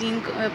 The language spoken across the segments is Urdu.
3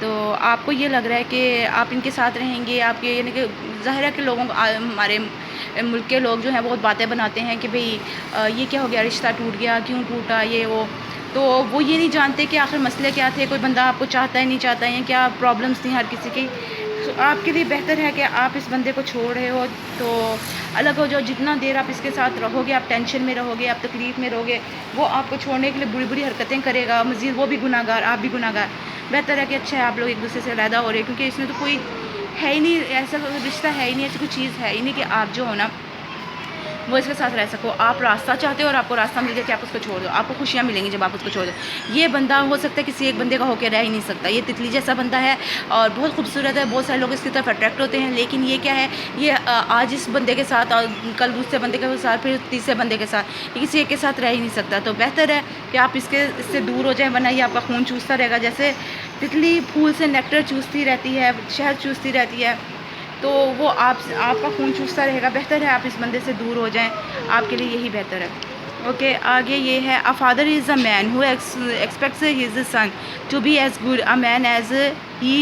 تو آپ کو یہ لگ رہا ہے کہ آپ ان کے ساتھ رہیں گے، آپ کے یعنی کہ ظاہر ہے کہ لوگوں کو ہمارے ملک کے لوگ جو ہیں بہت باتیں بناتے ہیں کہ بھئی یہ کیا ہو گیا، رشتہ ٹوٹ گیا، کیوں ٹوٹا، یہ وہ. تو وہ یہ نہیں جانتے کہ آخر مسئلے کیا تھے، کوئی بندہ آپ کو چاہتا ہے نہیں چاہتا ہے، کیا پرابلمس تھیں ہر کسی کی. تو آپ کے لیے بہتر ہے کہ آپ اس بندے کو چھوڑ رہے ہو تو الگ ہو جاؤ. جتنا دیر آپ اس کے ساتھ رہو گے، آپ ٹینشن میں رہو گے، آپ تکلیف میں رہو گے، وہ آپ کو چھوڑنے کے لیے بری بری حرکتیں کرے گا، مزید وہ بھی گناہ گار، آپ بھی گناہ گار. بہتر ہے کہ اچھا ہے آپ لوگ ایک دوسرے سے علیحدہ ہو رہے ہیں، کیونکہ اس میں تو کوئی ہے ہی نہیں، ایسا رشتہ ہے ہی نہیں، ایسی کوئی چیز ہے ہی نہیں کہ آپ جو ہو نا وہ اس کے ساتھ رہ سکو. آپ راستہ چاہتے ہو اور آپ کو راستہ مل گیا کہ آپ اس کو چھوڑ دو، آپ کو خوشیاں ملیں گی جب آپ اس کو چھوڑ دو. یہ بندہ ہو سکتا ہے کسی ایک بندے کا ہو کے رہ ہی نہیں سکتا. یہ تتلی جیسا بندہ ہے اور بہت خوبصورت ہے، بہت سارے لوگ اس کی طرف اٹریکٹ ہوتے ہیں، لیکن یہ کیا ہے، یہ آج اس بندے کے ساتھ اور کل دوسرے بندے کے ساتھ، پھر تیسرے بندے کے ساتھ، یہ کسی ایک کے ساتھ رہ ہی نہیں سکتا. تو بہتر ہے کہ آپ اس سے دور ہو جائیں، ورنہ یہ آپ کا خون چوستا رہے گا. جیسے تتلی پھول سے نیکٹر چوستی رہتی ہے، شہد چوستی رہتی ہے، تو وہ آپ کا خون چوستا رہے گا. بہتر ہے آپ اس بندے سے دور ہو جائیں، آپ کے لیے یہی بہتر ہے. اوکے، آگے یہ ہے، a father is a man who expects his son to be as good a man as he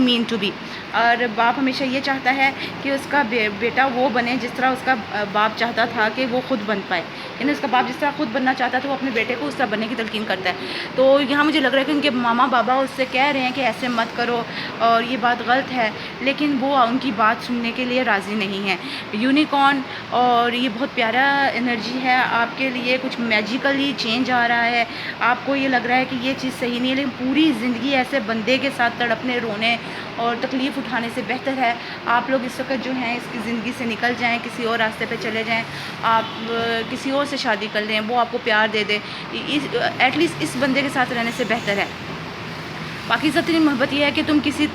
mean to be. اور باپ ہمیشہ یہ چاہتا ہے کہ اس کا بیٹا وہ بنے جس طرح اس کا باپ چاہتا تھا کہ وہ خود بن پائے. یعنی اس کا باپ جس طرح خود بننا چاہتا تھا، وہ اپنے بیٹے کو اس طرح بننے کی تلقین کرتا ہے. تو یہاں مجھے لگ رہا ہے کہ ان کے ماما بابا اس سے کہہ رہے ہیں کہ ایسے مت کرو اور یہ بات غلط ہے، لیکن وہ ان کی بات سننے کے لیے راضی نہیں ہے. یونیکارن، اور یہ بہت پیارا انرجی ہے آپ کے لیے، کچھ میجیکلی چینج آ رہا ہے. آپ کو یہ لگ رہا ہے کہ یہ چیز صحیح نہیں ہے، لیکن پوری زندگی ایسے بندے کے ساتھ تڑپنے، رونے اور تکلیف اٹھانے سے بہتر ہے آپ لوگ اس وقت جو ہیں اس کی زندگی سے نکل جائیں، کسی اور راستے پہ چلے جائیں، آپ کسی اور سے شادی کر لیں، وہ آپ کو پیار دے دے. ایٹ لیسٹ اس بندے کے ساتھ رہنے سے بہتر ہے. باقی سب ترین محبت یہ ہے کہ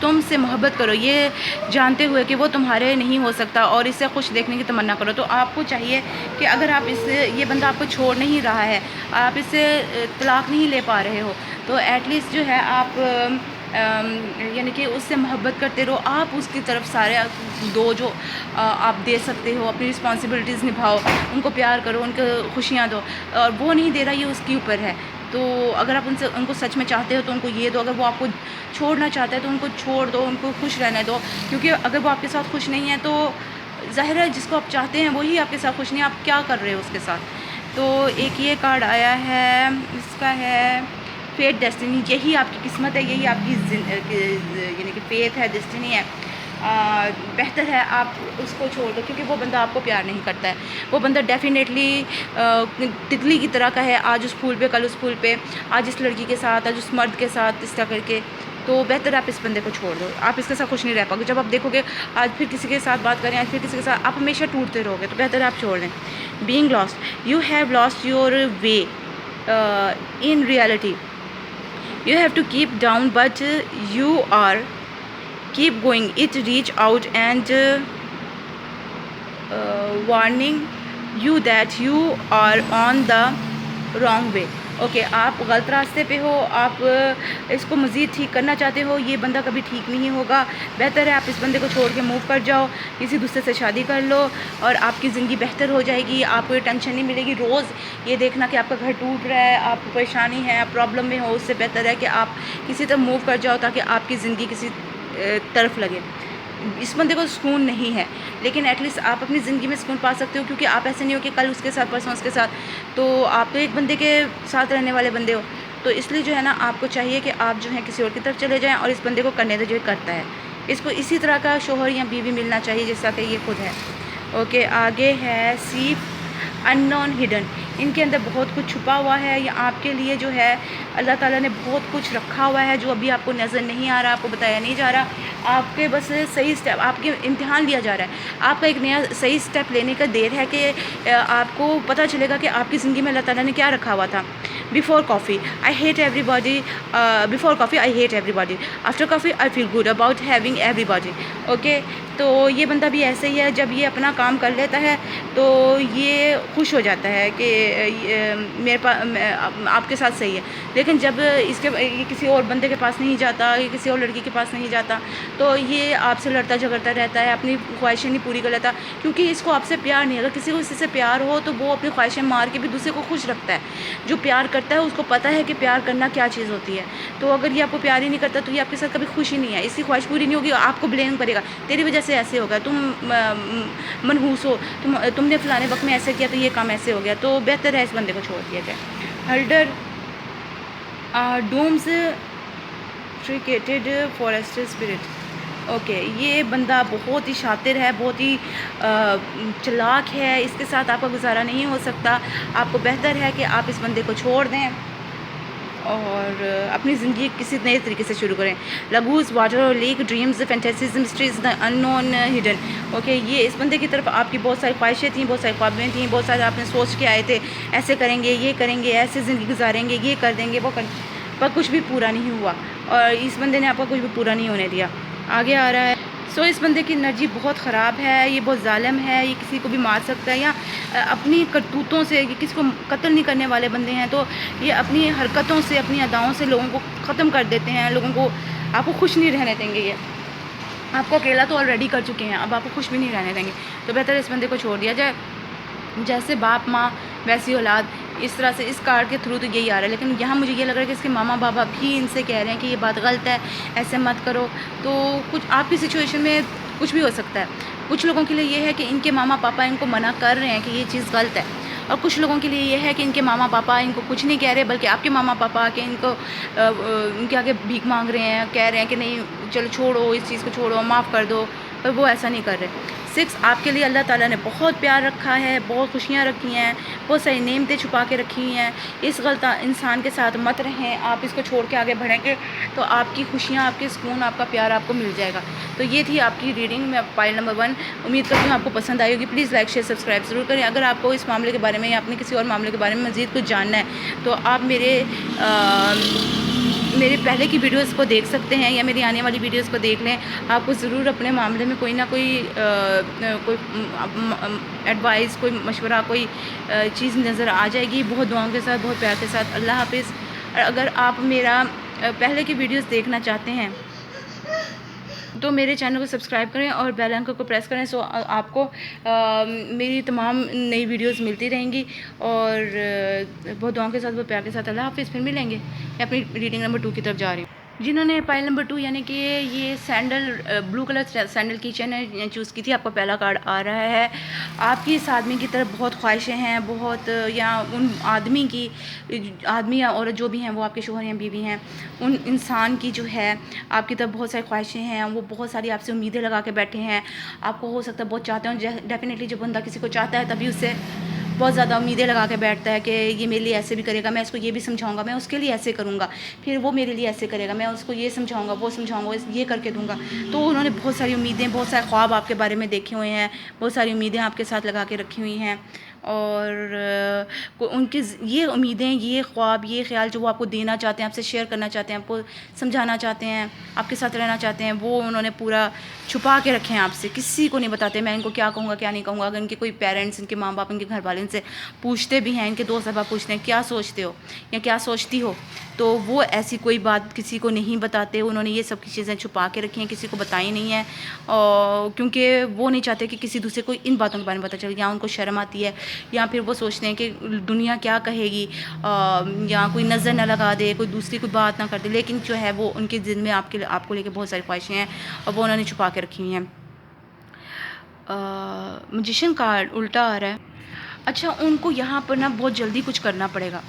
تم سے محبت کرو، یہ جانتے ہوئے کہ وہ تمہارے نہیں ہو سکتا، اور اس سے خوش دیکھنے کی تمنا کرو. تو آپ کو چاہیے کہ اگر آپ یہ بندہ آپ کو چھوڑ نہیں رہا ہے، آپ اس سے طلاق نہیں لے پا رہے ہو، تو ایٹ لیسٹ جو ہے آپ یعنی کہ اس سے محبت کرتے رہو. آپ اس کی طرف سارے دو جو آپ دے سکتے ہو، اپنی رسپانسبلٹیز نبھاؤ، ان کو پیار کرو، ان کو خوشیاں دو. اور وہ نہیں دے رہا، یہ اس کے اوپر ہے. تو اگر آپ ان کو سچ میں چاہتے ہو تو ان کو یہ دو. اگر وہ آپ کو چھوڑنا چاہتا ہے تو ان کو چھوڑ دو، ان کو خوش رہنے دو. کیونکہ اگر وہ آپ کے ساتھ خوش نہیں ہے تو ظاہر ہے جس کو آپ چاہتے ہیں وہی آپ کے ساتھ خوش نہیں ہے، آپ کیا کر رہے ہو اس کے ساتھ. تو ایک یہ کارڈ آیا ہے، اس کا ہے فیٹ ڈیسٹینی. یہی آپ کی قسمت ہے، یہی آپ کی یعنی کہ فیت ہے، ڈیسٹینی ہے. بہتر ہے آپ اس کو چھوڑ دو، کیونکہ وہ بندہ آپ کو پیار نہیں کرتا ہے. وہ بندہ ڈیفینیٹلی تتلی کی طرح کا ہے، آج اس پھول پہ کل اس پھول پہ، آج اس لڑکی کے ساتھ آج اس مرد کے ساتھ، اس طرح کر کے. تو بہتر ہے آپ اس بندے کو چھوڑ دو، آپ اس کے ساتھ خوش نہیں رہ پاؤ گے. جب آپ دیکھو گے آج پھر کسی کے ساتھ بات کریں، آج پھر کسی کے ساتھ، آپ ہمیشہ ٹوٹتے رہو گے. تو بہتر ہے آپ چھوڑ دیں. Being lost, you have lost your way in reality. You have to keep down, but you are keep going. It reach out and warning you that you are on the wrong way. Okay, آپ غلط راستے پہ ہو، آپ اس کو مزید ٹھیک کرنا چاہتے ہو، یہ بندہ کبھی ٹھیک نہیں ہوگا. بہتر ہے آپ اس بندے کو چھوڑ کے موو کر جاؤ، کسی دوسرے سے شادی کر لو، اور آپ کی زندگی بہتر ہو جائے گی. آپ کو ٹینشن نہیں ملے گی روز یہ دیکھنا کہ آپ کا گھر ٹوٹ رہا ہے، آپ کو پریشانی ہے، آپ پرابلم میں ہو. اس سے بہتر ہے کہ آپ کسی طرح موو کر جاؤ تاکہ آپ کی زندگی کسی طرف لگے. اس بندے کو سکون نہیں ہے، لیکن ایٹ لیسٹ آپ اپنی زندگی میں سکون پا سکتے ہو، کیونکہ آپ ایسے نہیں ہو کہ کل اس کے ساتھ، پرسوں اس کے ساتھ. تو آپ تو ایک بندے کے ساتھ رہنے والے بندے ہو. تو اس لیے جو ہے نا آپ کو چاہیے کہ آپ جو ہے کسی اور کی طرف چلے جائیں، اور اس بندے کو کرنے دیں جو کرتا ہے. اس کو اسی طرح کا شوہر یا بیوی ملنا چاہیے جیسا کہ یہ خود ہے. اوکے، آگے ہے سیپ ان نون ہڈن. ان کے اندر بہت کچھ چھپا ہوا ہے، یا آپ کے لیے جو ہے اللہ تعالیٰ نے بہت کچھ رکھا ہوا ہے جو ابھی آپ کو نظر نہیں آ رہا، آپ کو بتایا نہیں جا رہا. آپ کے بس صحیح اسٹیپ، آپ کے امتحان لیا جا رہا ہے. آپ کا ایک نیا صحیح اسٹیپ لینے کا دیر ہے کہ آپ کو پتہ چلے گا کہ آپ کی زندگی میں اللہ تعالیٰ نے کیا رکھا ہوا تھا. Before coffee, I hate everybody. Before coffee, I hate everybody. After coffee, I feel good about having everybody. Okay, تو یہ بندہ بھی ایسے ہی ہے، جب یہ اپنا کام کر لیتا ہے تو یہ خوش ہو جاتا ہے کہ میرے پاس آپ کے ساتھ صحیح ہے. لیکن جب یہ کسی اور بندے کے پاس نہیں جاتا، یہ کسی اور لڑکی کے پاس نہیں جاتا، تو یہ آپ سے لڑتا جھگڑتا رہتا ہے، اپنی خواہشیں نہیں پوری کر لیتا، کیونکہ اس کو آپ سے پیار نہیں. اگر کسی کو اس سے پیار ہو تو وہ اپنی خواہشیں مار کے بھی دوسرے کو خوش رکھتا ہے. جو پیار کرتا کرتا ہے اس کو پتہ ہے کہ پیار کرنا کیا چیز ہوتی ہے. تو اگر یہ آپ کو پیار ہی نہیں کرتا تو یہ آپ کے ساتھ کبھی خوش ہی نہیں ہے, اس کی خواہش پوری نہیں ہوگی, آپ کو بلیم کرے گا, تیری وجہ سے ایسے ہوگا, تم منحوس ہو, تم نے فلانے وقت میں ایسے کیا تو یہ کام ایسے ہو گیا. تو بہتر ہے اس بندے کو چھوڑ دیا جائے. ہلڈر ڈومز ٹریکیٹڈ فارسٹ اسپرٹ. اوکے, یہ بندہ بہت ہی شاطر ہے, بہت ہی چلاک ہے, اس کے ساتھ آپ کا گزارا نہیں ہو سکتا. آپ کو بہتر ہے کہ آپ اس بندے کو چھوڑ دیں اور اپنی زندگی کسی نئے طریقے سے شروع کریں. Lagoons water lake dreams fantasies mysteries the unknown hidden. Okay, یہ اس بندے کی طرف آپ کی بہت ساری خواہشیں تھیں, بہت ساری خوابیں تھیں, بہت سارے آپ نے سوچ کے آئے تھے ایسے کریں گے, یہ کریں گے, ایسے زندگی گزاریں گے, یہ کر دیں گے, وہ پر کچھ بھی پورا نہیں ہوا اور اس بندے نے آپ کا کچھ بھی پورا نہیں ہونے دیا. آگے آ رہا ہے. سو اس بندے کی انرجی بہت خراب ہے, یہ بہت ظالم ہے, یہ کسی کو بھی مار سکتا ہے یا اپنی کرتوتوں سے, یہ کسی کو قتل نہیں کرنے والے بندے ہیں, تو یہ اپنی حرکتوں سے, اپنی اداؤں سے لوگوں کو ختم کر دیتے ہیں, لوگوں کو آپ کو خوش نہیں رہنے دیں گے. یہ آپ کو اکیلا تو آلریڈی کر چکے ہیں, اب آپ کو خوش بھی نہیں رہنے دیں گے. تو بہتر ہے اس بندے کو چھوڑ دیا جائے. جیسے باپ ماں ویسی اولاد, اس طرح سے اس کارڈ کے تھرو تو یہی آ رہا ہے. لیکن یہاں مجھے یہ لگ رہا ہے کہ اس کے ماما بابا بھی ان سے کہہ رہے ہیں کہ یہ بات غلط ہے, ایسے مت کرو. تو کچھ آپ کی سچویشن میں کچھ بھی ہو سکتا ہے. کچھ لوگوں کے لیے یہ ہے کہ ان کے ماما پاپا ان کو منع کر رہے ہیں کہ یہ چیز غلط ہے, اور کچھ لوگوں کے لیے یہ ہے کہ ان کے ماما پاپا ان کو کچھ نہیں کہہ رہے, بلکہ آپ کے ماما پاپا کہ ان کو ان کے آگے بھیک مانگ رہے ہیں, کہہ رہے ہیں کہ نہیں چلو چھوڑو, اس چیز کو چھوڑو, معاف کر دو, پر وہ ایسا نہیں کر رہے. 6, آپ کے لیے اللہ تعالیٰ نے بہت پیار رکھا ہے, بہت خوشیاں رکھی ہیں, بہت ساری نعمتیں چھپا کے رکھی ہیں. اس غلط انسان کے ساتھ مت رہیں, آپ اس کو چھوڑ کے آگے بڑھیں گے تو آپ کی خوشیاں, آپ کے سکون, آپ کا پیار آپ کو مل جائے گا. تو یہ تھی آپ کی ریڈنگ میں فائل نمبر 1. امید کرتی ہوں آپ کو پسند آئی ہوگی. پلیز لائک شیئر سبسکرائب ضرور کریں. اگر آپ کو اس معاملے کے بارے میں یا اپنے کسی اور معاملے کے بارے میں مزید کچھ جاننا ہے تو آپ میرے پہلے کی ویڈیوز کو دیکھ سکتے ہیں یا میری آنے والی ویڈیوز کو دیکھ لیں. آپ کو ضرور اپنے معاملے میں کوئی نہ کوئی ایڈوائس, کوئی مشورہ, کوئی چیز نظر آ جائے گی. بہت دعاؤں کے ساتھ, بہت پیار کے ساتھ. اللہ حافظ. اگر آپ میرا پہلے کی ویڈیوز دیکھنا چاہتے ہیں تو میرے چینل کو سبسکرائب کریں اور بیل آئکن کو پریس کریں, سو آپ کو میری تمام نئی ویڈیوز ملتی رہیں گی. اور بہت دعاؤں کے ساتھ, بہت پیار کے ساتھ. اللہ حافظ. پھر ملیں گے. میں اپنی ریڈنگ نمبر 2 کی طرف جا رہی ہوں. جنہوں نے فائل نمبر 2 یعنی کہ یہ سینڈل, بلو کلر سینڈل کی چین چوز کی تھی, آپ کا پہلا کارڈ آ رہا ہے. آپ کی اس آدمی کی طرف بہت خواہشیں ہیں, بہت, یا ان آدمی کی, آدمی یا عورت جو بھی ہیں وہ آپ کے شوہر یا بیوی ہیں, ان انسان کی جو ہے آپ کی طرف بہت ساری خواہشیں ہیں. وہ بہت ساری آپ سے امیدیں لگا کے بیٹھے ہیں. آپ کو ہو سکتا ہے بہت چاہتے ہیں. ڈیفینیٹلی جب بندہ کسی کو چاہتا ہے تبھی اس سے بہت زیادہ امیدیں لگا کے بیٹھتا ہے کہ یہ میرے لیے ایسے بھی کرے گا, میں اس کو یہ بھی سمجھاؤں گا, میں اس کے لیے ایسے کروں گا, پھر وہ میرے لیے ایسے کرے گا, میں اس کو یہ سمجھاؤں گا, وہ سمجھاؤں گا, یہ کر کے دوں گا. تو انہوں نے بہت ساری امیدیں, بہت سارے خواب آپ کے بارے میں دیکھے ہوئے ہیں, بہت ساری امیدیں آپ کے ساتھ لگا کے رکھی ہوئی ہیں. اور ان کی یہ امیدیں, یہ خواب, یہ خیال جو وہ آپ کو دینا چاہتے ہیں, آپ سے شیئر کرنا چاہتے ہیں, آپ کو سمجھانا چاہتے ہیں, آپ کے ساتھ رہنا چاہتے ہیں, وہ انہوں نے پورا چھپا کے رکھے ہیں آپ سے. کسی کو نہیں بتاتے میں ان کو کیا کہوں گا, کیا نہیں کہوں گا. اگر ان کے کوئی پیرنٹس, ان کے ماں باپ, ان کے گھر والے ان سے پوچھتے بھی ہیں, ان کے دوست احباب پوچھتے ہیں کیا سوچتے ہو یا کیا سوچتی ہو, تو وہ ایسی کوئی بات کسی کو نہیں بتاتے. انہوں نے یہ سب کی چیزیں چھپا کے رکھی ہیں, کسی کو بتائی نہیں ہیں, کیونکہ وہ نہیں چاہتے کہ کسی دوسرے کو ان باتوں کے بارے میں پتہ چلے. یا ان کو شرم آتی ہے, یا پھر وہ سوچتے ہیں کہ دنیا کیا کہے گی, یا کوئی نظر نہ لگا دے, کوئی دوسری کوئی بات نہ کر دے. لیکن جو ہے وہ ان کے دل میں آپ کو لے کے بہت ساری خواہشیں ہیں, اور وہ انہوں نے چھپا کے رکھی ہیں. میجیشین کارڈ الٹا آ رہا ہے. اچھا, ان کو یہاں پر نا بہت جلدی کچھ کرنا پڑے گا,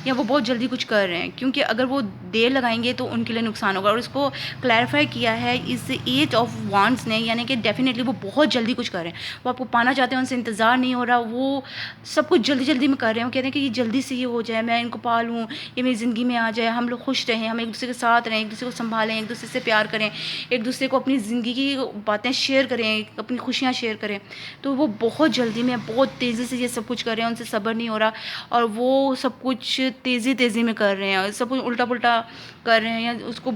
یا وہ بہت جلدی کچھ کر رہے ہیں, کیونکہ اگر وہ دیر لگائیں گے تو ان کے لیے نقصان ہوگا. اور اس کو کلیریفائی کیا ہے اس 8 آف وانڈس نے, یعنی کہ ڈیفینیٹلی وہ بہت جلدی کچھ کر رہے ہیں. وہ آپ کو پانا چاہتے ہیں, ان سے انتظار نہیں ہو رہا, وہ سب کچھ جلدی جلدی میں کر رہے ہیں. وہ کہتے ہیں کہ یہ جلدی سے یہ ہو جائے, میں ان کو پالوں, یہ میری زندگی میں آ جائے, ہم لوگ خوش رہیں, ہم ایک دوسرے کے ساتھ رہیں, ایک دوسرے کو سنبھالیں, ایک دوسرے سے پیار کریں, ایک دوسرے کو اپنی زندگی کی باتیں شیئر کریں, اپنی خوشیاں شیئر کریں. تو وہ بہت جلدی میں, بہت تیزی سے یہ سب کچھ کر رہے ہیں, ان سے صبر نہیں ہو رہا, اور وہ سب کچھ تیزی میں کر رہے ہیں, سب کچھ الٹا پلٹا کر رہے ہیں, یا اس کو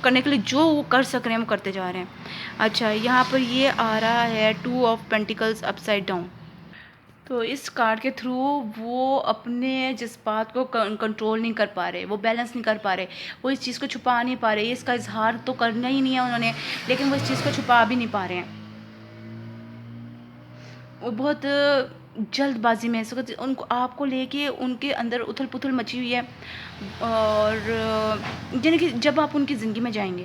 کرنے کے لیے جو وہ کر سک رہے ہیں وہ کرتے جا رہے ہیں. اچھا, یہاں پر یہ آ رہا ہے 2 آف پینٹیکلز اپ سائڈ ڈاؤن. تو اس کارڈ کے تھرو وہ اپنے جذبات کو کنٹرول نہیں کر پا رہے, وہ بیلنس نہیں کر پا رہے, وہ اس چیز کو چھپا نہیں پا رہے. اس کا اظہار تو کرنا ہی نہیں ہے انہوں نے, لیکن وہ اس چیز کو چھپا بھی نہیں پا رہے ہیں. وہ بہت جلد بازی میں اس وقت ان کو آپ کو لے کے ان کے اندر اتھل پتھل مچی ہوئی ہے، اور یعنی کہ جب آپ ان کی زندگی میں جائیں گے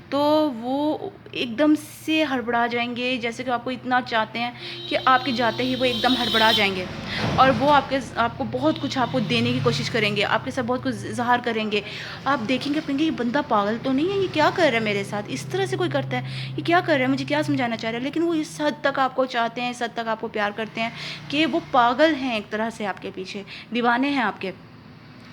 تو وہ ایک دم سے ہڑبڑا جائیں گے، جیسے کہ آپ کو اتنا چاہتے ہیں کہ آپ کے جاتے ہی وہ ایک دم ہڑبڑا جائیں گے، اور وہ آپ کو بہت کچھ آپ کو دینے کی کوشش کریں گے، آپ کے ساتھ بہت کچھ اظہار کریں گے، آپ دیکھیں گے اپنے یہ بندہ پاگل تو نہیں ہے، یہ کیا کر رہا ہے میرے ساتھ، اس طرح سے کوئی کرتا ہے، یہ کیا کر رہا ہے، مجھے کیا سمجھانا چاہ رہا ہے، لیکن وہ اس حد تک آپ کو چاہتے ہیں، اس حد تک آپ کو پیار کرتے ہیں کہ وہ پاگل ہیں ایک طرح سے، آپ کے پیچھے دیوانے ہیں آپ کے،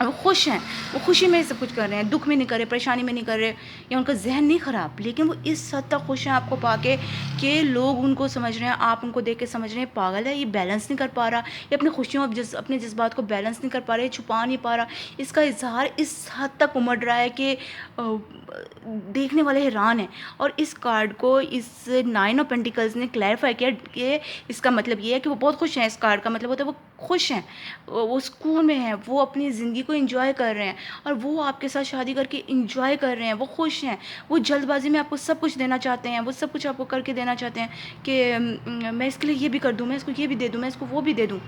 وہ خوش ہیں، وہ خوشی میں سب کچھ کر رہے ہیں، دکھ میں نہیں کر رہے، پریشانی میں نہیں کر رہے، یا ان کا ذہن نہیں خراب، لیکن وہ اس حد تک خوش ہیں آپ کو پا کے کہ لوگ ان کو سمجھ رہے ہیں، آپ ان کو دیکھ کے سمجھ رہے ہیں پاگل ہے، یہ بیلنس نہیں کر پا رہا، یہ اپنی خوشیوں اپنے جذبات کو بیلنس نہیں کر پا رہا، یہ چھپا نہیں پا رہا، اس کا اظہار اس حد تک امڑ رہا ہے کہ دیکھنے والے حیران ہیں۔ اور اس کارڈ کو اس 9 آف پینٹیکلز نے کلیریفائی کیا کہ اس کا مطلب یہ ہے کہ وہ بہت خوش ہیں، اس کارڈ کا مطلب ہوتا ہے وہ خوش ہیں، وہ سکون میں ہیں، وہ اپنی زندگی کو انجوائے کر رہے ہیں، اور وہ آپ کے ساتھ شادی کر کے انجوائے کر رہے ہیں، وہ خوش ہیں، وہ جلد بازی میں آپ کو سب کچھ دینا چاہتے ہیں، وہ سب کچھ آپ کو کر کے دینا چاہتے ہیں کہ میں اس کے لیے یہ بھی کر دوں، میں اس کو یہ بھی دے دوں، میں اس کو وہ بھی دے دوں،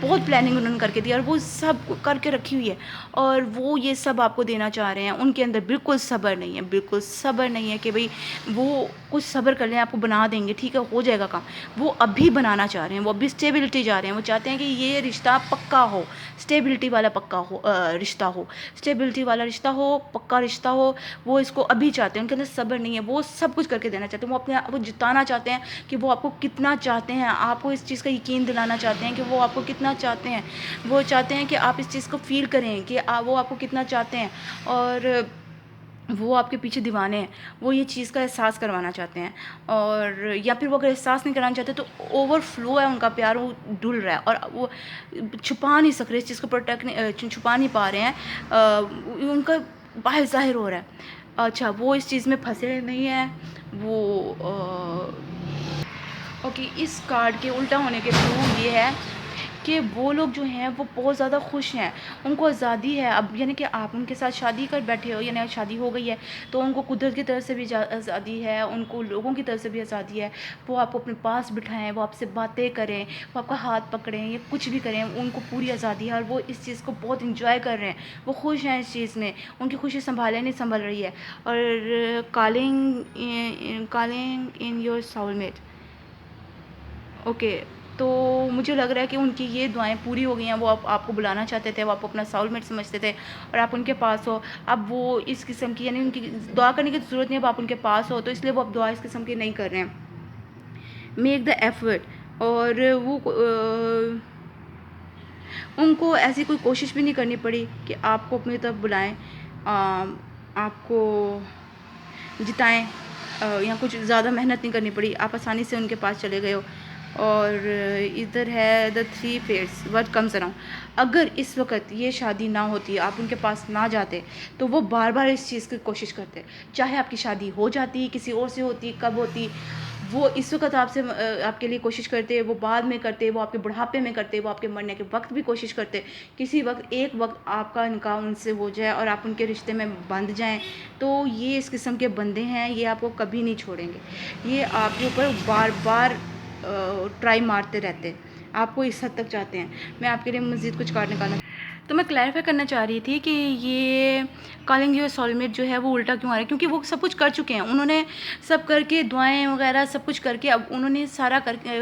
بہت پلاننگ انہوں نے کر کے دیا، اور وہ سب کر کے رکھی ہوئی ہے، اور وہ یہ سب آپ کو دینا چاہ رہے ہیں۔ ان کے اندر بالکل صبر نہیں ہے، بالکل صبر نہیں ہے کہ بھئی وہ کچھ صبر کر لیں، آپ کو بنا دیں گے، ٹھیک ہے ہو جائے گا کام، وہ ابھی بنانا چاہ رہے ہیں، وہ ابھی اسٹیبلٹی چاہ رہے ہیں، وہ چاہتے ہیں کہ یہ رشتہ پکا ہو، اسٹیبلٹی والا پکا ہو رشتہ ہو، اسٹیبلٹی والا رشتہ ہو، پکا رشتہ ہو، وہ اس کو ابھی چاہتے ہیں، ان کے اندر صبر نہیں ہے، وہ سب کچھ کر کے دینا چاہتے ہیں، وہ اپنے آپ کو جتانا چاہتے ہیں کہ وہ آپ کو کتنا چاہتے ہیں، آپ کو اس چیز کا یقین دلانا چاہتے ہیں کہ وہ آپ کو کتنا چاہتے ہیں، وہ چاہتے ہیں کہ آپ اس چیز کو فیل کریں کہ وہ آپ کو کتنا چاہتے ہیں، اور وہ آپ کے پیچھے دیوانے ہیں، وہ یہ چیز کا احساس کروانا چاہتے ہیں، اور یا پھر وہ اگر احساس نہیں کرانا چاہتے تو اوور فلو ہے ان کا پیار، وہ ڈل رہا ہے، اور وہ چھپا نہیں سک رہے، اس چیز کو چھپا نہیں پا رہے ہیں، ان کا باہر ظاہر ہو رہا ہے۔ اچھا وہ اس چیز میں پھنسے نہیں ہیں، وہ اوکے، اس کارڈ کے الٹا ہونے کے تھرو یہ ہے کہ وہ لوگ جو ہیں وہ بہت زیادہ خوش ہیں، ان کو آزادی ہے اب، یعنی کہ آپ ان کے ساتھ شادی کر بیٹھے ہو، یعنی شادی ہو گئی ہے تو ان کو قدرت کی طرف سے بھی آزادی ہے، ان کو لوگوں کی طرف سے بھی آزادی ہے، وہ آپ کو اپنے پاس بٹھائیں، وہ آپ سے باتیں کریں، وہ آپ کا ہاتھ پکڑیں، یا کچھ بھی کریں، ان کو پوری آزادی ہے، اور وہ اس چیز کو بہت انجوائے کر رہے ہیں، وہ خوش ہیں اس چیز میں، ان کی خوشی سنبھالے نہیں سنبھل رہی ہے۔ اور calling in your soul mate, okay, تو مجھے لگ رہا ہے کہ ان کی یہ دعائیں پوری ہو گئی ہیں، وہ آپ کو بلانا چاہتے تھے، وہ آپ کو اپنا سول میٹ سمجھتے تھے، اور آپ ان کے پاس ہو، اب وہ اس قسم کی، یعنی ان کی دعا کرنے کی ضرورت نہیں ہے، اب آپ ان کے پاس ہو تو اس لیے وہ اب دعا اس قسم کی نہیں کر رہے ہیں، میک دا ایفرٹ، اور وہ ان کو ایسی کوئی کوشش بھی نہیں کرنی پڑی کہ آپ کو اپنی طرف بلائیں، آپ کو جتائیں، یا کچھ زیادہ محنت نہیں کرنی پڑی، آپ آسانی سے ان کے پاس چلے گئے ہو۔ اور ادھر ہے دا 3 پیئرس وٹ کمز اراؤنڈ، اگر اس وقت یہ شادی نہ ہوتی، آپ ان کے پاس نہ جاتے تو وہ بار بار اس چیز کی کوشش کرتے، چاہے آپ کی شادی ہو جاتی، کسی اور سے ہوتی، کب ہوتی، وہ اس وقت آپ کے لیے کوشش کرتے، وہ بعد میں کرتے، وہ آپ کے بڑھاپے میں کرتے، وہ آپ کے مرنے کے وقت بھی کوشش کرتے، کسی وقت ایک وقت آپ کا نکاح ان سے ہو جائے اور آپ ان کے رشتے میں بندھ جائیں، تو یہ اس قسم کے بندے ہیں، یہ آپ کو کبھی نہیں چھوڑیں گے، یہ آپ کے اوپر بار بار ٹرائی مارتے رہتے، آپ کو اس حد تک چاہتے ہیں۔ میں آپ کے لیے مزید کچھ کارڈ نکالنا، تو میں کلیریفائی کرنا چاہ رہی تھی کہ یہ کالنگ یور سول میٹ جو ہے وہ الٹا کیوں آ رہا ہے، کیونکہ وہ سب کچھ کر چکے ہیں، انہوں نے سب کر کے دعائیں وغیرہ سب کچھ کر کے، اب انہوں نے سارا کر کے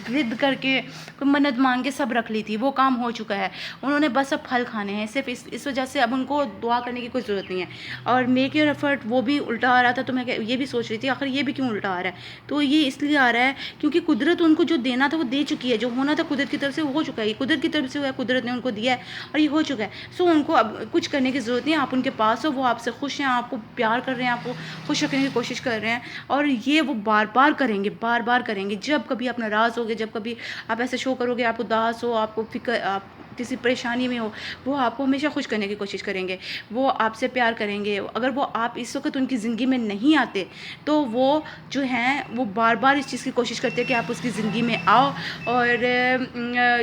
ضد کر کے کوئی منت مانگ کے سب رکھ لی تھی، وہ کام ہو چکا ہے، انہوں نے بس اب پھل کھانے ہیں، صرف اس وجہ سے اب ان کو دعا کرنے کی کوئی ضرورت نہیں ہے۔ اور میک یور ایفرٹ وہ بھی الٹا آ رہا تھا، تو میں یہ بھی سوچ رہی تھی آخر یہ بھی کیوں الٹا آ رہا ہے، تو یہ اس لیے آ رہا ہے کیونکہ قدرت ان کو جو دینا تھا وہ دے چکی ہے، جو ہونا تھا قدرت کی طرف سے وہ ہو چکا ہے، یہ قدرت کی طرف سے ہوا ہے، قدرت نے ان کو دیا ہے اور یہ ہو چکا ہے، سو ان کو اب کچھ کرنے کی ضرورت نہیں ہے، آپ ان کے پاس ہو، وہ آپ سے خوش ہیں، آپ کو پیار کر رہے ہیں، آپ کو خوش رکھنے کی کوشش کر رہے ہیں، اور یہ وہ بار بار کریں گے، بار بار کریں گے، جب کبھی آپ ناراض ہوگے، جب کبھی آپ ایسے شو کرو گے، آپ اداس ہو، آپ کو فکر، آپ کسی پریشانی میں ہو، وہ آپ کو ہمیشہ خوش کرنے کی کوشش کریں گے، وہ آپ سے پیار کریں گے، اگر وہ آپ اس وقت ان کی زندگی میں نہیں آتے تو وہ جو ہیں وہ بار بار اس چیز کی کوشش کرتے ہیں کہ آپ اس کی زندگی میں آؤ، اور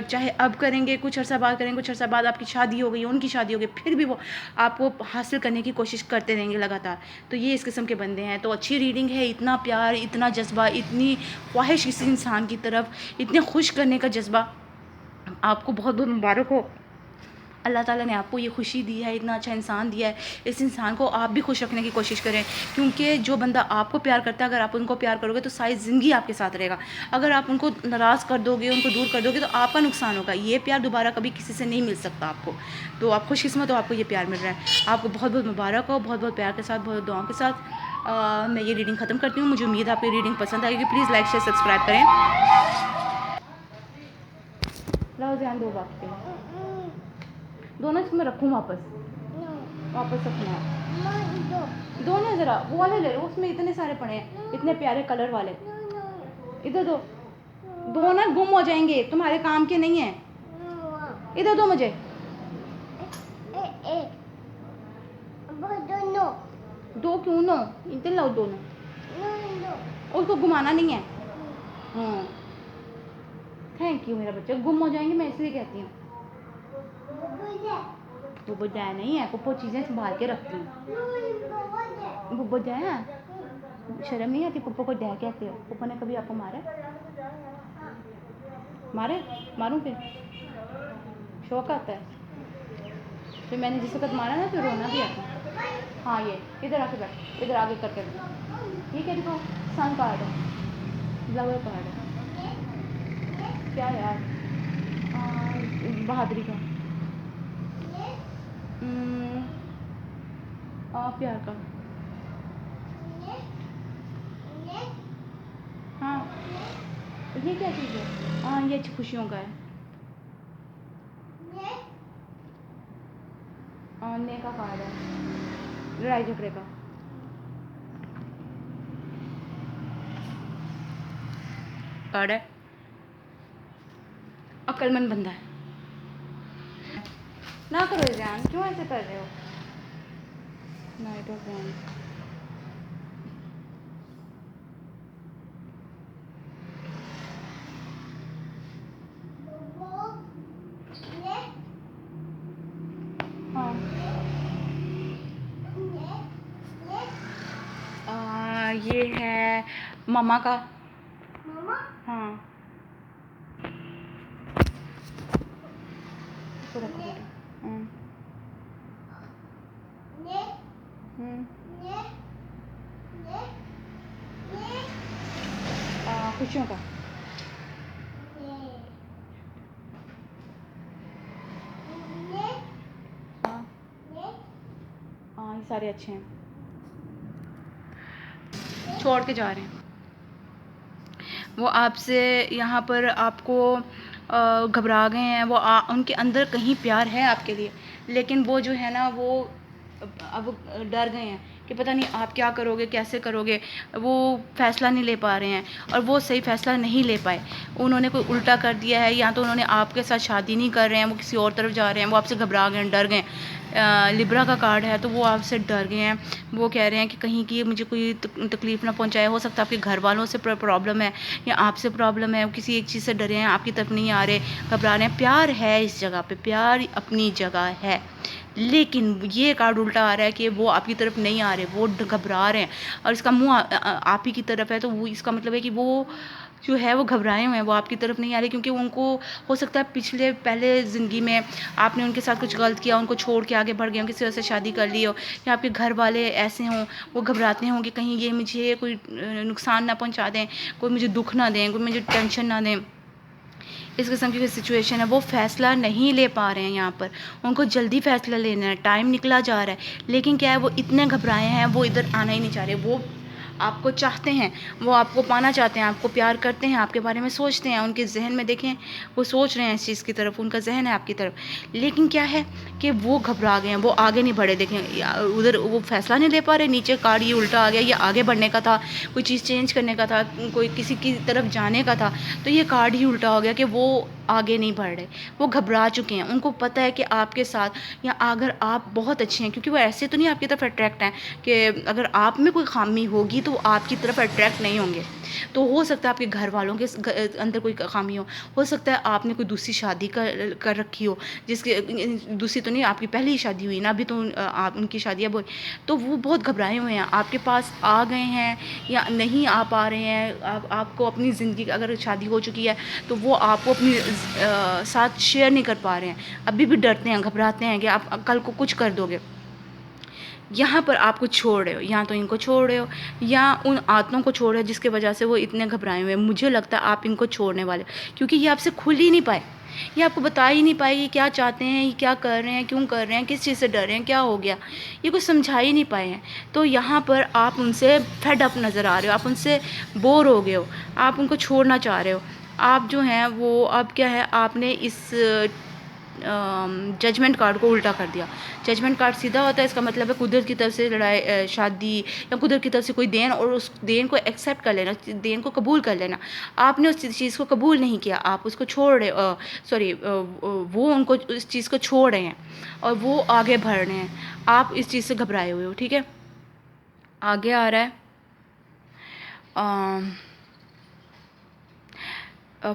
چاہے اب کریں گے، کچھ عرصہ بعد کریں گے، کچھ عرصہ بعد آپ کی شادی ہو گئی، ان کی شادی ہو گئی، پھر بھی وہ آپ کو حاصل کرنے کی کوشش کرتے رہیں گے لگاتار، تو یہ اس قسم کے بندے ہیں، تو اچھی ریڈنگ ہے، اتنا پیار، اتنا جذبہ، اتنی خواہش کسی انسان کی طرف، اتنے خوش کرنے کا جذبہ آپ کو بہت بہت مبارک ہو. اللہ تعالیٰ نے آپ کو یہ خوشی دی ہے, اتنا اچھا انسان دیا ہے. اس انسان کو آپ بھی خوش رکھنے کی کوشش کریں, کیونکہ جو بندہ آپ کو پیار کرتا ہے, اگر آپ ان کو پیار کرو گے تو ساری زندگی آپ کے ساتھ رہے گا. اگر آپ ان کو ناراض کر دو گے, ان کو دور کر دو گے, تو آپ کا نقصان ہوگا. یہ پیار دوبارہ کبھی کسی سے نہیں مل سکتا آپ کو. تو آپ خوش قسمت ہو, آپ کو یہ پیار مل رہا ہے. آپ کو بہت بہت مبارک ہو, بہت بہت پیار کے ساتھ, بہت دعاؤں کے ساتھ. میں یہ ریڈنگ ختم کرتی ہوں. مجھے امید ہے آپ کو یہ ریڈنگ پسند آئے گی. پلیز لائک شیئر سبسکرائب کریں. لاؤ دھیان دو باپ کے دونوں اس میں رکھوں واپس رکھنا ہے. دونوں ذرا وہ والے لے لو, اس میں اتنے سارے پڑے ہیں, اتنے پیارے کلر والے. ادھر دو, دونوں گم ہو جائیں گے, تمہارے کام کے نہیں ہیں. ادھر دو مجھے. دو کیوں نو, ادھر لاؤ دونوں. اس کو گھمانا نہیں ہے. ہاں تھینک یو میرا بچہ. گم ہو جائیں گے, میں اس لیے کہتی ہوں. ببو جائے نہیں ہے, پپو چیزیں سنبھال کے رکھتی ہوں. ببو جائے ہیں, شرم نہیں آتی پپو کو ڈے کہتے ہو. پپو نے کبھی آپ کو مارا ماروں پھر شوق آتا ہے. پھر میں نے جس وقت مارا نا, پھر رونا بھی آتا. ہاں یہ ادھر آ کے بیٹھ, ادھر آگے کر کے بیٹھ. ٹھیک ہے, دیکھو سن کارڈ ہے, لور کارڈ ہے. کیا یار, بہادری کا, پیار کا. ہاں یہ کیا چیز ہے. ہاں یہ اچھی خوشیوں کا ہے. نے کا کارڈ ہے, لڑائی جھگڑے کا کارڈ ہے. عقل مند بندہ ہے. نہ کرو جان, کیوں ایسے کر رہے ہو. Night of Venice. ہاں یہ ہے ماما کا. ہاں اس کو رکھو بیٹا. خوشیوں کا. ہاں یہ سارے اچھے ہیں. چھوڑ کے جا رہے ہیں وہ آپ سے. یہاں پر آپ کو گھبرا گئے ہیں. وہ ان کے اندر کہیں پیار ہے آپ کے لیے, لیکن وہ جو ہے نا, وہ اب ڈر گئے ہیں کہ پتہ نہیں آپ کیا کرو گے, کیسے کرو گے. وہ فیصلہ نہیں لے پا رہے ہیں, اور وہ صحیح فیصلہ نہیں لے پائے. انہوں نے کوئی الٹا کر دیا ہے, یا تو انہوں نے آپ کے ساتھ شادی نہیں کر رہے ہیں, وہ کسی اور طرف جا رہے ہیں. وہ آپ سے گھبرا گئے ہیں, ڈر گئے ہیں. لبرا کا کارڈ ہے, تو وہ آپ سے ڈر گئے ہیں. وہ کہہ رہے ہیں کہ کہیں کہ مجھے کوئی تکلیف نہ پہنچائے. ہو سکتا ہے آپ کے گھر والوں سے پرابلم ہے, یا آپ سے پرابلم ہے. وہ کسی ایک چیز سے ڈرے ہیں, آپ کی طرف نہیں آ رہے, گھبرا رہے ہیں. پیار ہے اس جگہ پہ, پیار اپنی جگہ ہے, لیکن یہ کارڈ الٹا آ رہا ہے کہ وہ آپ کی طرف نہیں آ رہے, وہ گھبرا رہے ہیں. اور اس کا منہ آپ ہی کی طرف ہے, تو وہ اس کا مطلب ہے کہ وہ جو ہے وہ گھبرائے ہوئے ہیں, وہ آپ کی طرف نہیں آ رہے. کیونکہ ان کو ہو سکتا ہے پہلے زندگی میں آپ نے ان کے ساتھ کچھ غلط کیا, ان کو چھوڑ کے آگے بڑھ گئے ہوں, کسی وجہ سے شادی کر لی ہو, یا آپ کے گھر والے ایسے ہوں, وہ گھبراتے ہوں کہ کہیں یہ مجھے کوئی نقصان نہ پہنچا دیں, کوئی مجھے دکھ نہ دیں, کوئی مجھے ٹینشن نہ دیں. اس قسم کی کوئی سچویشن ہے. وہ فیصلہ نہیں لے پا رہے ہیں یہاں پر. ان کو جلدی فیصلہ لینا ہے, ٹائم نکلا جا رہا ہے, لیکن کیا ہے, وہ اتنے گھبرائے ہیں, وہ ادھر آنا ہی نہیں چاہ رہے. وہ آپ کو چاہتے ہیں, وہ آپ کو پانا چاہتے ہیں, آپ کو پیار کرتے ہیں, آپ کے بارے میں سوچتے ہیں. ان کے ذہن میں دیکھیں, وہ سوچ رہے ہیں اس چیز کی طرف, ان کا ذہن ہے آپ کی طرف. لیکن کیا ہے کہ وہ گھبرا گئے ہیں, وہ آگے نہیں بڑھے. دیکھیں ادھر وہ فیصلہ نہیں لے پا رہے, نیچے کارڈ یہ الٹا آ گیا. یہ آگے بڑھنے کا تھا, کوئی چیز چینج کرنے کا تھا, کوئی کسی کی طرف جانے کا تھا, تو یہ کارڈ ہی الٹا ہو گیا کہ وہ آگے نہیں بڑھ رہے. وہ گھبرا چکے ہیں. ان کو پتہ ہے کہ آپ کے ساتھ, یا اگر آپ بہت اچھے ہیں, کیونکہ وہ ایسے تو نہیں آپ کی طرف اٹریکٹ ہیں کہ اگر آپ میں کوئی خامی ہوگی تو وہ آپ کی طرف اٹریکٹ نہیں ہوں گے. تو ہو سکتا ہے آپ کے گھر والوں کے اندر کوئی خامی ہو سکتا ہے آپ نے کوئی دوسری شادی کر رکھی ہو, جس کے دوسری تو نہیں, آپ کی پہلے ہی شادی ہوئی نا, ابھی تو آپ ان کی شادی اب ہوئی. تو وہ بہت گھبرائے ہوئے ہیں, آپ کے پاس آ گئے ہیں یا نہیں آ پا رہے ہیں. آپ کو اپنی زندگی, اگر شادی ہو چکی ہے تو وہ آپ کو اپنی ساتھ شیئر نہیں کر پا رہے ہیں، ابھی بھی ڈرتے ہیں، گھبراتے ہیں کہ آپ کل کو کچھ کر دو گے. یہاں پر آپ کو چھوڑ رہے ہو، یا تو ان کو چھوڑ رہے ہو یا ان عادتوں کو چھوڑ رہے ہو جس کی وجہ سے وہ اتنے گھبرائے ہوئے ہیں. مجھے لگتا ہے آپ ان کو چھوڑنے والے، کیونکہ یہ آپ سے کھل ہی نہیں پائے، یہ آپ کو بتا ہی نہیں پائے یہ کیا چاہتے ہیں، یہ کیا کر رہے ہیں، کیوں کر رہے ہیں، کس چیز سے ڈر رہے ہیں، کیا ہو گیا، یہ کچھ سمجھا ہی نہیں پائے ہیں. تو یہاں پر آپ ان سے فیڈ اپ نظر آ رہے ہو، آپ ان سے بور ہو گئے ہو، آپ ان کو چھوڑنا چاہ رہے ہو. آپ جو ہیں وہ اب کیا ہے، آپ نے اس ججمنٹ کارڈ کو الٹا کر دیا. ججمنٹ کارڈ سیدھا ہوتا ہے، اس کا مطلب ہے قدرت کی طرف سے لڑائی، شادی یا قدرت کی طرف سے کوئی دین، اور اس دین کو ایکسیپٹ کر لینا، دین کو قبول کر لینا. آپ نے اس چیز کو قبول نہیں کیا، آپ اس کو چھوڑ رہے، وہ ان کو اس چیز کو چھوڑ رہے ہیں اور وہ آگے بڑھ رہے ہیں. آپ اس چیز سے گھبرائے ہوئے ہو. ٹھیک ہے، آگے آ رہا ہے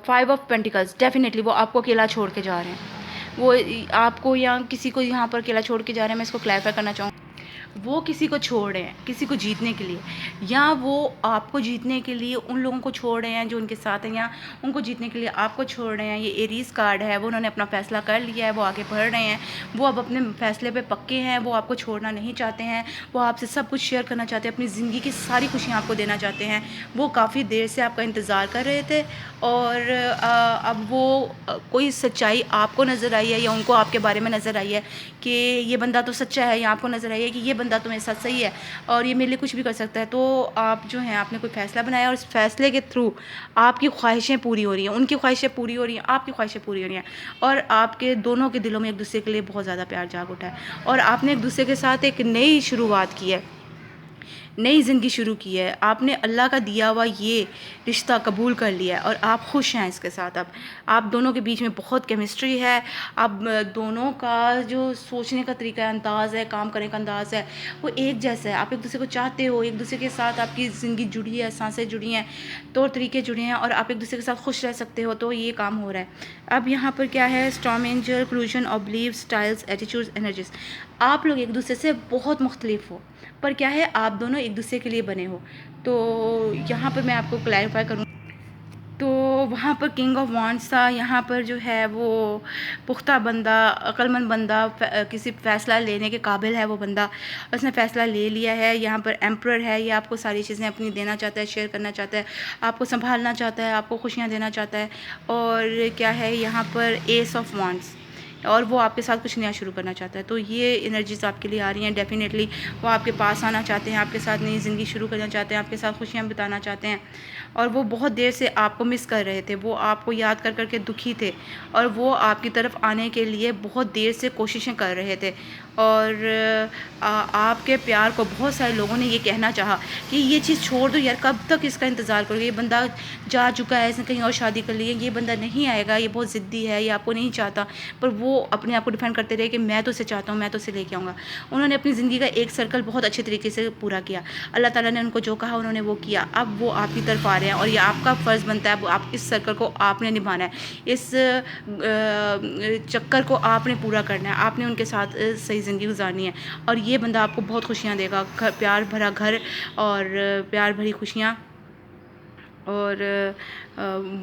5 آف پینٹیکلز. ڈیفینیٹلی وہ آپ کو اکیلا چھوڑ کے جا رہے ہیں، وہ آپ کو یا کسی کو یہاں پر اکیلا چھوڑ کے جا رہے ہیں. میں اس کو کلیریفائی کرنا چاہوں گا، وہ کسی کو چھوڑ رہے ہیں کسی کو جیتنے کے لیے، یا وہ آپ کو جیتنے کے لیے ان لوگوں کو چھوڑ رہے ہیں جو ان کے ساتھ ہیں، یا ان کو جیتنے کے لیے آپ کو چھوڑ رہے ہیں. یہ ایریز کارڈ ہے، وہ انہوں نے اپنا فیصلہ کر لیا ہے، وہ آگے بڑھ رہے ہیں، وہ اب اپنے فیصلے پہ پکے ہیں، وہ آپ کو چھوڑنا نہیں چاہتے ہیں، وہ آپ سے سب کچھ شیئر کرنا چاہتے ہیں، اپنی زندگی کی ساری خوشیاں آپ کو دینا چاہتے ہیں. وہ کافی دیر سے آپ کا انتظار کر رہے تھے، اور اب وہ کوئی سچائی آپ کو نظر آئی ہے یا ان کو آپ کے بارے میں نظر آئی ہے کہ یہ بندہ تو سچا ہے، یا آپ کو نظر آئی ہے کہ یہ بندہ تو میرے ساتھ صحیح ہے اور یہ میرے لیے کچھ بھی کر سکتا ہے. تو آپ جو ہیں، آپ نے کوئی فیصلہ بنایا اور اس فیصلے کے تھرو آپ کی خواہشیں پوری ہو رہی ہیں، ان کی خواہشیں پوری ہو رہی ہیں، آپ کی خواہشیں پوری ہو رہی ہیں، اور آپ کے دونوں کے دلوں میں ایک دوسرے کے لیے بہت زیادہ پیار جاگ اٹھا ہے، اور آپ نے ایک دوسرے کے ساتھ ایک نئی شروعات کی ہے، نئی زندگی شروع کی ہے. آپ نے اللہ کا دیا ہوا یہ رشتہ قبول کر لیا ہے اور آپ خوش ہیں اس کے ساتھ. اب آپ دونوں کے بیچ میں بہت کیمسٹری ہے. اب دونوں کا جو سوچنے کا طریقہ انداز ہے، کام کرنے کا انداز ہے، وہ ایک جیسا ہے. آپ ایک دوسرے کو چاہتے ہو، ایک دوسرے کے ساتھ آپ کی زندگی جڑی ہے، سانسیں جڑی ہیں، طور طریقے جڑے ہیں، اور آپ ایک دوسرے کے ساتھ خوش رہ سکتے ہو. تو یہ کام ہو رہا ہے. اب یہاں پر کیا ہے، storm angel, collusion of belief, styles, attitudes, energies. آپ لوگ ایک دوسرے سے بہت مختلف ہو، پر کیا ہے، آپ دونوں ایک دوسرے کے لیے بنے ہو. تو یہاں پر میں آپ کو کلیریفائی کروں، تو وہاں پر کنگ آف وانڈس تھا. یہاں پر جو ہے وہ پختہ بندہ، عقل مند بندہ، کسی فیصلہ لینے کے قابل ہے وہ بندہ، اس نے فیصلہ لے لیا ہے. یہاں پر ایمپرر ہے، یہ آپ کو ساری چیزیں اپنی دینا چاہتا ہے، شیئر کرنا چاہتا ہے، آپ کو سنبھالنا چاہتا ہے، آپ کو خوشیاں دینا چاہتا ہے. اور کیا ہے یہاں پر ایس آف وانڈس، اور وہ آپ کے ساتھ کچھ نیا شروع کرنا چاہتا ہے. تو یہ انرجیز آپ کے لیے آ رہی ہیں. ڈیفینیٹلی وہ آپ کے پاس آنا چاہتے ہیں، آپ کے ساتھ نئی زندگی شروع کرنا چاہتے ہیں، آپ کے ساتھ خوشیاں بتانا چاہتے ہیں. اور وہ بہت دیر سے آپ کو مس کر رہے تھے، وہ آپ کو یاد کر کر کے دکھی تھے، اور وہ آپ کی طرف آنے کے لیے بہت دیر سے کوششیں کر رہے تھے. اور آپ کے پیار کو بہت سارے لوگوں نے یہ کہنا چاہا کہ یہ چیز چھوڑ دو یار، کب تک اس کا انتظار کرو گے، یہ بندہ جا چکا ہے، اس نے کہیں اور شادی کر لی ہے، یہ بندہ نہیں آئے گا، یہ بہت ضدی ہے، یہ آپ کو نہیں چاہتا. پر وہ اپنے آپ کو ڈیفینڈ کرتے رہے کہ میں تو اسے چاہتا ہوں، میں تو اسے لے کے آؤں گا. انہوں نے اپنی زندگی کا ایک سرکل بہت اچھے طریقے سے پورا کیا. اللہ تعالیٰ نے ان کو جو کہا انہوں نے وہ کیا. اب وہ آپ کی طرف آ رہے ہیں، اور یہ آپ کا فرض بنتا ہے، آپ اس سرکل کو آپ نے نبھانا ہے، اس چکر کو آپ نے پورا کرنا ہے، آپ نے ان کے ساتھ صحیح زندگی گزارنی ہے. اور یہ بندہ آپ کو بہت خوشیاں دے گا، پیار بھرا گھر اور پیار بھری خوشیاں، اور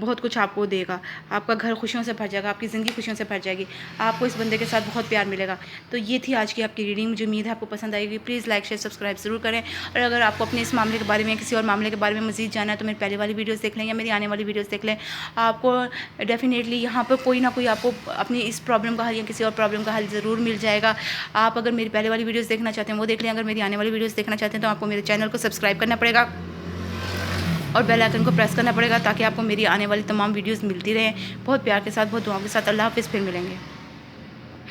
بہت کچھ آپ کو دے گا. آپ کا گھر خوشیوں سے بھر جائے گا، آپ کی زندگی خوشیوں سے بھر جائے گی. آپ کو اس بندے کے ساتھ بہت پیار ملے گا. تو یہ تھی آج کی آپ کی ریڈنگ. مجھے امید ہے آپ کو پسند آئے گی. پلیز لائک، شیئر، سبسکرائب ضرور کریں. اور اگر آپ کو اپنے اس معاملے کے بارے میں، کسی اور معاملے کے بارے میں مزید جانا ہے تو میری پہلے والی ویڈیوز دیکھ لیں یا میری آنے والی ویڈیوز دیکھ لیں. آپ کو ڈیفینیٹلی یہاں پر کوئی نہ کوئی آپ کو اپنی اس پرابلم کا حل یا کسی اور پرابلم کا حل ضرور مل جائے گا. آپ اگر میری پہلے والی ویڈیوز دیکھنا چاہتے ہیں وہ دیکھ لیں. اگر میری آنے والی ویڈیوز دیکھنا چاہتے ہیں تو آپ کو میرے چینل کو سبسکرائب کرنا پڑے گا اور بیل آئکن کو پریس کرنا پڑے گا، تاکہ آپ کو میری آنے والی تمام ویڈیوز ملتی رہیں. بہت پیار کے ساتھ، بہت دعاؤں کے ساتھ. اللہ حافظ. پھر ملیں گے.